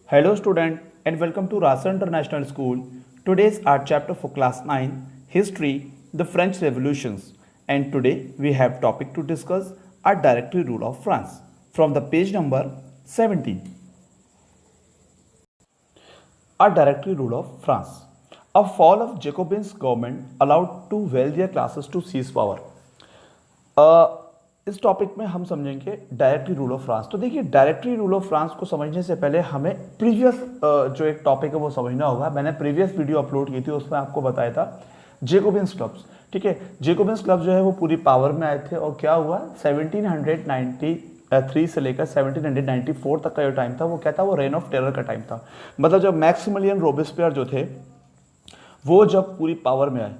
Hello student and welcome to Rasa International School. Today's art chapter for class 9 History the French Revolutions, and today we have topic to discuss our directory rule of France from the page number 17. Our directory rule of France. A fall of Jacobins government allowed two wealthier classes to seize power. इस topic में हम समझेंगे directory rule of France. तो देखिए, directory rule of France को समझने से पहले हमें प्रीवियस जो एक टॉपिक है वो समझना होगा। मैंने प्रीवियस वीडियो अपलोड की थी, उसमें आपको बताया था जेकोबिन्स क्लब्स। ठीक है, जेकोबिन्स क्लब जो है वो पूरी पावर में आए थे और क्या हुआ 1793 से लेकर 1794 तक का जो टाइम था वो क्या था, वो रेन ऑफ टेरर का टाइम था। मतलब जब मैक्सिमिलियन रोबेस्पियर जो थे वो जब पूरी पावर में आए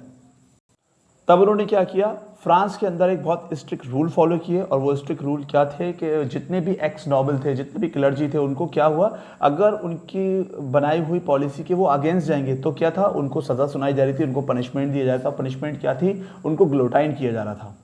तब उन्होंने क्या किया, फ्रांस के अंदर एक बहुत स्ट्रिक्ट रूल फॉलो किए। और वो स्ट्रिक्ट रूल क्या थे कि जितने भी एक्स नोबल थे, जितने भी क्लर्जी थे, उनको क्या हुआ, अगर उनकी बनाई हुई पॉलिसी के वो अगेंस्ट जाएंगे तो क्या था, उनको सज़ा सुनाई जा रही थी, उनको पनिशमेंट दिया जा रहा था। पनिशमेंट क्या थी, उनको ग्लोटाइन किया जा रहा था।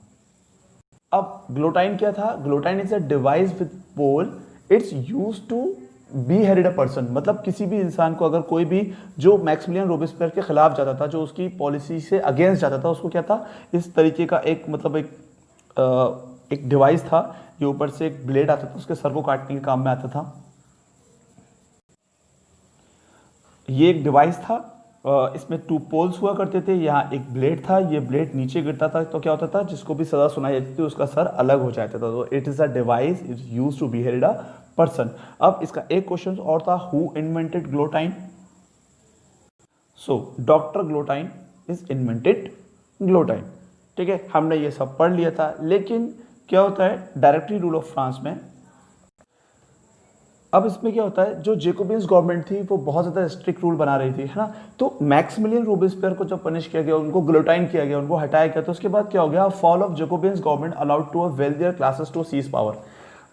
अब ग्लोटाइन क्या था, guillotine is a device with pole, its use to be headed a person. मतलब किसी भी इंसान को, अगर कोई भी जो मैक्सिमिलियन रोबेस्पियर के खिलाफ जाता था, जो उसकी पॉलिसी से अगेंस्ट जाता था, उसको क्या था, इस तरीके का एक मतलब एक डिवाइस था, ये ऊपर से एक ब्लेड आता था, उसके सर को काटने के काम में आता था। ये एक डिवाइस था, इसमें टू पोल्स हुआ करते थे, यहाँ एक ब्लेड था, ये ब्लेड नीचे गिरता था तो क्या होता था, जिसको भी सजा सुनाई जाती थी उसका सर अलग हो जाता था। तो it is a device, it use to be headed a person. अब इसका एक क्वेश्चन और था, who invented guillotine? So doctor guillotine is invented guillotine. ठीक है, हमने ये सब पढ़ लिया था। लेकिन क्या होता है डायरेक्टरी रूल ऑफ फ्रांस में, अब इसमें क्या होता है, जो जेकोबिन्स गवर्नमेंट थी वो बहुत ज़्यादा स्ट्रिक्ट रूल बना रही थी, है ना। तो मैक्सिमिलियन रोबेस्पियर को जब पनिश किया गया, उनको ग्लोटाइन किया गया, उनको हटाया गया, तो उसके बाद क्या हो गया, fall of Jacobins government allowed to a wealthier classes to seize power.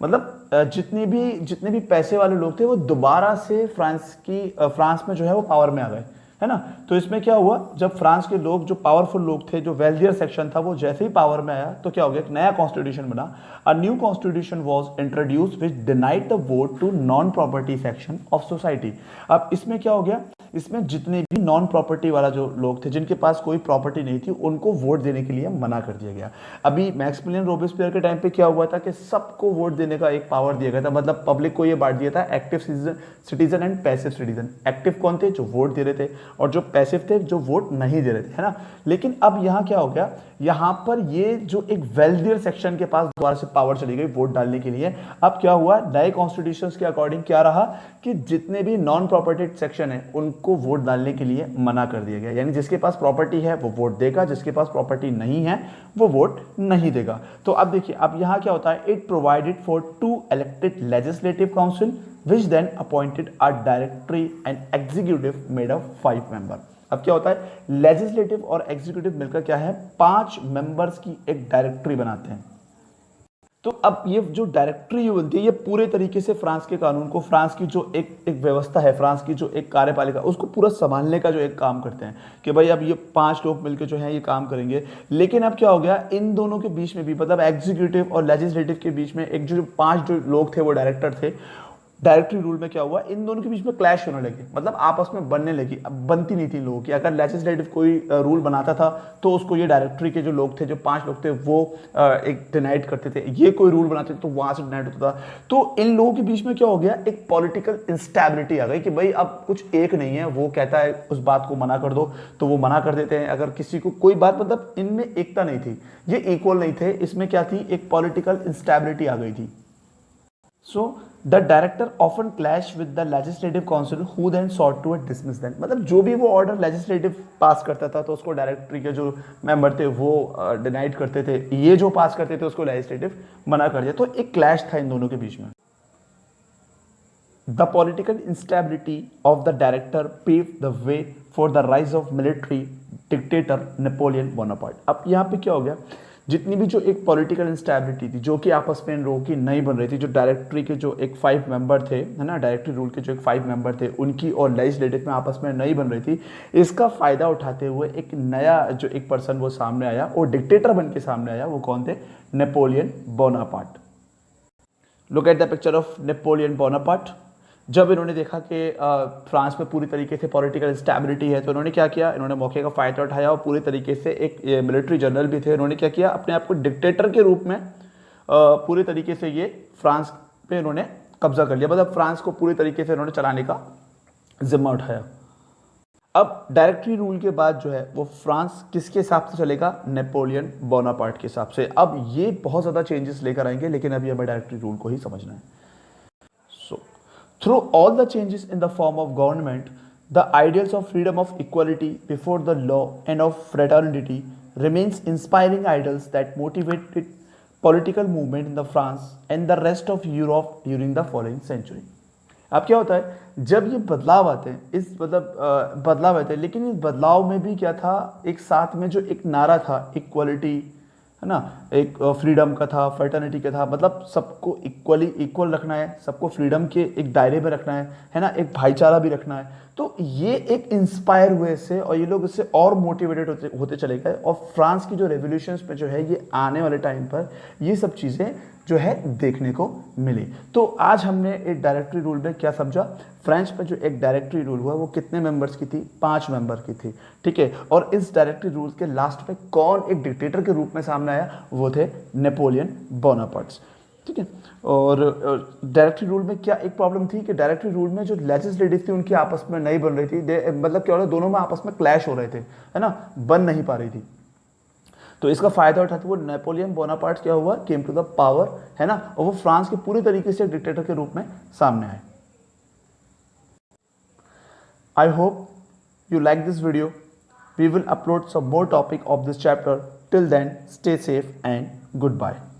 मतलब जितने भी पैसे वाले लोग थे वो दोबारा से फ्रांस में जो है वो पावर में आ गए, है ना। तो इसमें क्या हुआ, जब फ्रांस के लोग, जो पावरफुल लोग थे, जो वेल्थियर सेक्शन था, वो जैसे ही पावर में आया तो क्या हो गया, एक नया कॉन्स्टिट्यूशन बना। A new constitution was introduced which denied the vote to non property section of society. अब इसमें क्या हो गया, इसमें जितने भी नॉन प्रॉपर्टी वाला जो लोग थे, जिनके पास कोई प्रॉपर्टी नहीं थी, उनको वोट देने के लिए मना कर दिया गया। अभी मैक्सिमिलियन रोबेस्पियर के टाइम पे क्या हुआ था कि सबको वोट देने का एक पावर दिया गया था। मतलब पब्लिक को ये बांट दिया था, active citizen and passive citizen. Active कौन थे, जो वोट दे रहे थे, और जो पैसिव थे, जो वोट नहीं दे रहे थे, है ना। लेकिन अब यहाँ क्या हो गया, यहाँ पर ये जो एक वेल्थियर सेक्शन के पास दोबारा से पावर चली गई वोट डालने के लिए। अब क्या हुआ, नए कॉन्स्टिट्यूशन के अकॉर्डिंग क्या रहा कि जितने भी नॉन प्रॉपर्टी सेक्शन है उनको वोट डालने के लिए मना कर दिया गया। यानी जिसके पास प्रॉपर्टी है वो वोट देगा, जिसके पास प्रॉपर्टी नहीं है वो वोट नहीं देगा। तो अब देखिए, अब यहां क्या होता है, it provided for to elected legislative council which then appointed a directory and executive made of 5 member। अब क्या होता है, लेजिस्लेटिव और एग्जीक्यूटिव मिलकर क्या है, 5 मेंबर्स की एक डायरेक्टरी बनाते हैं। तो अब ये जो डायरेक्टरी बनती है, ये पूरे तरीके से फ्रांस के कानून को, फ्रांस की जो एक व्यवस्था है, फ्रांस की जो एक कार्यपालिका, उसको पूरा संभालने का जो एक काम करते हैं कि भाई अब ये 5 लोग मिलकर जो है ये काम करेंगे। लेकिन अब क्या हो गया, इन दोनों के बीच में भी, मतलब एग्जीक्यूटिव और लेजिस्लेटिव के बीच में एक जो 5 जो लोग थे वो डायरेक्टर थे, डायरेक्टरी रूल में क्या हुआ, इन दोनों के बीच में क्लैश होने लगे, मतलब आपस में बनने लगी। अब बनती नहीं थी लोगों की। अगर लेजिस्लेटिव कोई रूल बनाता था तो उसको ये डायरेक्टरी के जो लोग थे, जो 5 लोग थे, वो एक डिनाइट करते थे। ये कोई रूल बनाते थे तो वहां से डिनाइट होता था। तो इन लोगों के बीच में क्या हो गया, एक पॉलिटिकल इंस्टेबिलिटी आ गई कि भाई अब कुछ एक नहीं है, वो कहता है उस बात को मना कर दो तो वो मना कर देते हैं। अगर किसी को कोई बात, मतलब इनमें एकता नहीं थी, ये इक्वल नहीं थे, इसमें क्या थी, एक पॉलिटिकल इंस्टेबिलिटी आ गई थी। So the director often clash with the legislative council who then sought to dismiss them। मतलब जो भी वो ऑर्डर लेजिस्लेटिव पास करता था तो उसको डायरेक्टरी के जो मेंबर थे वो डिनाइड करते थे, ये जो पास करते थे उसको लेजिस्लेटिव मना कर दिया। तो एक क्लैश था इन दोनों के बीच में। The political instability of the director paved the way for the rise of military dictator Napoleon Bonaparte। अब यहाँ पे क्या हो गया, जितनी भी जो एक पॉलिटिकल इंस्टेबिलिटी थी, जो कि आपस में इन लोगों की नहीं बन रही थी, जो डायरेक्टरी के जो एक 5 मेंबर थे, है ना, डायरेक्टरी रूल के जो एक 5 मेंबर थे, उनकी और लेजिस्लेटिव में आपस में नहीं बन रही थी, इसका फायदा उठाते हुए एक नया जो एक पर्सन वो सामने आया, और डिक्टेटर बन के सामने आया। वो कौन थे, Napoleon Bonaparte. Look at the picture of Napoleon Bonaparte. जब इन्होंने देखा कि फ्रांस में पूरी तरीके से पॉलिटिकल स्टेबिलिटी है, तो इन्होंने क्या किया, इन्होंने मौके का फ़ायदा उठाया और पूरी तरीके से एक मिलिट्री जनरल भी थे, इन्होंने क्या किया, अपने आप को डिक्टेटर के रूप में पूरी तरीके से ये फ्रांस पे इन्होंने कब्जा कर लिया, मतलब फ्रांस को पूरी तरीके से इन्होंने चलाने का जिम्मा उठाया। अब डायरेक्टरी रूल के बाद जो है वो फ्रांस किसके हिसाब से चलेगा, नेपोलियन बोनापार्ट के हिसाब से। अब ये बहुत ज़्यादा चेंजेस लेकर आएंगे, लेकिन अभी हमें डायरेक्टरी रूल को ही समझना है। So through all the changes in the form of government, the ideals of freedom of equality before the law end of fraternity remains inspiring ideals that motivated political movement in the France and the rest of Europe during the following century। अब क्या होता है, जब ये बदलाव आते हैं, इस मतलब बदलाव आते हैं, लेकिन इस बदलाव में भी क्या था, एक साथ में जो एक नारा था, इक्वलिटी, है ना, एक फ्रीडम का था, फर्टर्निटी का था, मतलब सबको इक्वल रखना है, सबको फ्रीडम के एक दायरे में रखना है ना, एक भाईचारा भी रखना है। तो ये एक इंस्पायर हुए इससे, और ये लोग इससे और मोटिवेटेड होते चले गए, और फ्रांस की जो रेवोल्यूशंस में जो है ये आने वाले टाइम पर ये सब चीज़ें जो है देखने को मिली। तो आज हमने एक डायरेक्टरी रूल में क्या समझा, फ्रेंच में जो एक डायरेक्टरी रूल हुआ वो कितने मेंबर्स की थी, 5 मेंबर की थी, ठीक है। और इस डायरेक्टरी रूल के लास्ट में कौन एक डिक्टेटर के रूप में सामने आया, वो थे नेपोलियन बोनापार्ट, ठीक है। और डायरेक्टरी रूल में क्या एक प्रॉब्लम थी कि डायरेक्टरी रूल में जो लेजिस्लेटिव थी उनकी आपस में नहीं बन रही थी, मतलब क्या हो रहा है, दोनों में आपस में क्लैश हो रहे थे, है ना, बन नहीं पा रही थी। तो इसका फायदा उठाते हुए नेपोलियन बोनापार्ट क्या हुआ, केम टू द पावर, है ना, और वो फ्रांस के पूरी तरीके से डिक्टेटर के रूप में सामने आए। I hope you like this video. We will upload some more topic of this chapter. Till then, stay safe and goodbye.